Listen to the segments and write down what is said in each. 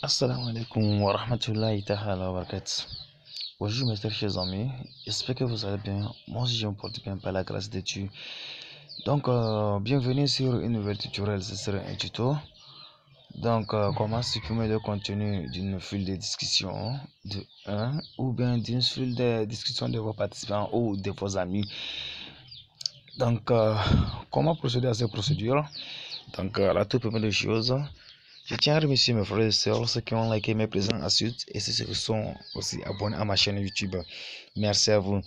Assalamu alaikum wa rahmatullahi ta'ala wa barakatuh. Bonjour mes chers amis, j'espère que vous allez bien. Moi aussi je me porte bien par la grâce de Dieu. Donc bienvenue sur une nouvelle tutoriel, ce sera un tuto. Donc comment supprimer le contenu d'une file de discussion de 1 ou bien d'une file de discussion de vos participants ou de vos amis. Donc comment procéder à cette procédure? Donc la toute première chose, je tiens à remercier mes frères et sœurs, ceux qui ont liké mes présents ensuite et ceux qui sont aussi abonnés à ma chaîne YouTube. Merci à vous.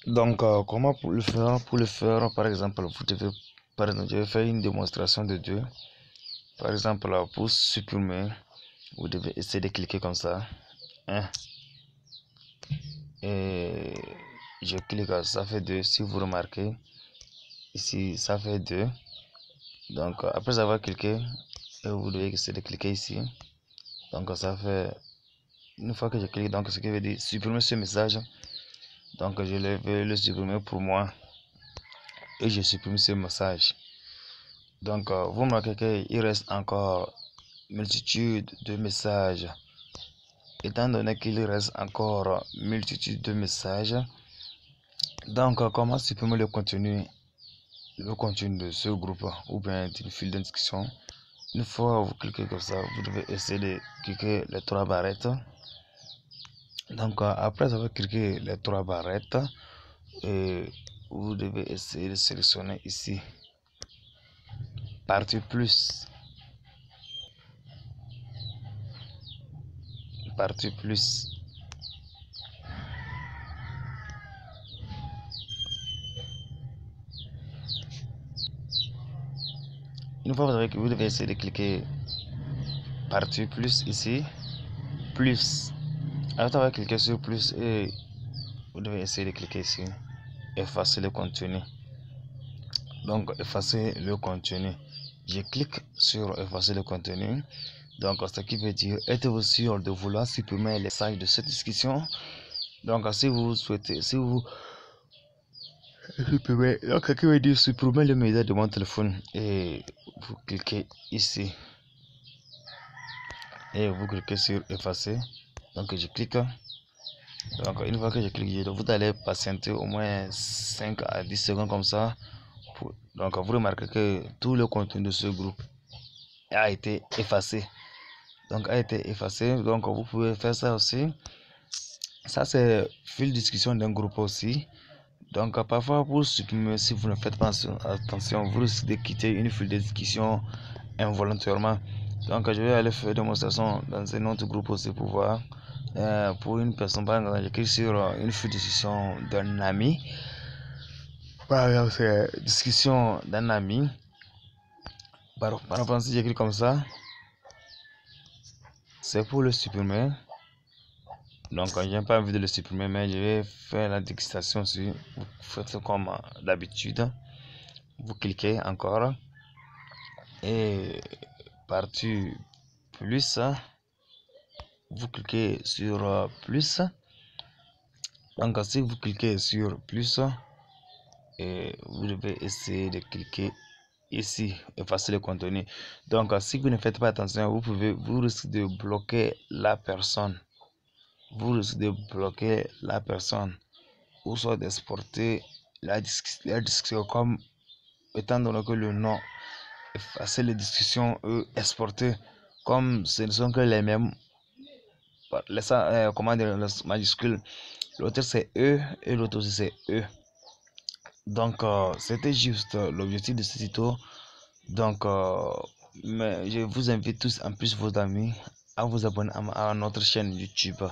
Donc, comment pour le faire? Pour le faire, par exemple, vous devez, je vais faire une démonstration de deux. Par exemple, pour supprimer, vous devez essayer de cliquer comme ça. Et je clique, ça fait 2. Si vous remarquez, ici, ça fait 2. Donc, après avoir cliqué, vous devez essayer de cliquer ici. Donc ça fait, une fois que je clique, donc ce qui veut dire supprimer ce message. Donc je vais le supprimer pour moi et je supprime ce message. Donc vous remarquez qu'il reste encore multitude de messages. Étant donné qu'il reste encore multitude de messages, donc comment supprimer le contenu de ce groupe ou bien d'une file de discussion? Une fois vous cliquez comme ça, vous devez essayer de cliquer les 3 barrettes. Donc après avoir cliqué les 3 barrettes, vous devez essayer de sélectionner ici partie plus. Une fois vous devez essayer de cliquer partie plus ici, plus. Après avoir cliqué sur plus, et vous devez essayer de cliquer ici, effacer le contenu. Donc effacer le contenu. Je clique sur effacer le contenu. Donc ce qui veut dire, êtes-vous sûr de vouloir supprimer les messages de cette discussion? Donc si vous souhaitez, si vous supprimez, donc ce qui veut dire supprimer le message de mon téléphone, et vous cliquez ici et vous cliquez sur effacer. Donc je clique. Donc une fois que je clique, vous allez patienter au moins 5 à 10 secondes comme ça. Donc vous remarquez que tout le contenu de ce groupe a été effacé. Donc vous pouvez faire ça aussi. Ça c'est fil discussion d'un groupe aussi. Donc parfois pour supprimer, si vous ne faites pas attention, vous risquez de quitter une file de discussion involontairement. Donc je vais aller faire une démonstration dans un autre groupe aussi pour voir. Pour une personne, par exemple, j'écris sur une file de discussion d'un ami. Par exemple, c'est discussion d'un ami. Par exemple, si j'écris comme ça, c'est pour le supprimer. Donc, je n'ai pas envie de le supprimer, mais je vais faire la dégustation sur. Vous faites comme d'habitude. Vous cliquez encore. Et partie plus. Vous cliquez sur plus. Donc, si vous cliquez sur plus, et vous devez essayer de cliquer ici, effacer le contenu. Donc, si vous ne faites pas attention, vous risquez de bloquer la personne. Ou soit d'exporter la discussion comme étant donné que le nom effacer les discussions exporter comme ce ne sont que les mêmes, comment dire, les majuscules. L'autre c'est E et l'autre aussi c'est E. Donc c'était juste l'objectif de ce tuto. Donc mais je vous invite tous, en plus vos amis, à vous abonner à notre chaîne YouTube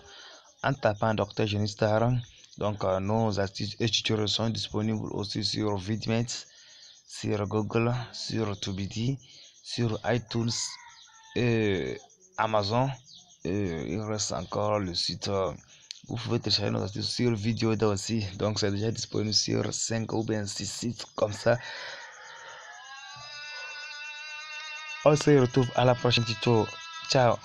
en tapant Dr Johnny Star. Donc nos astuces et tutoriels sont disponibles aussi sur Vidmate, sur Google, sur Tubidi, sur iTunes et Amazon. Et il reste encore le site. Vous pouvez télécharger nos astuces sur Vidéoda aussi. Donc c'est déjà disponible sur 5 ou bien 6 sites comme ça. On se retrouve à la prochaine tuto. Ciao.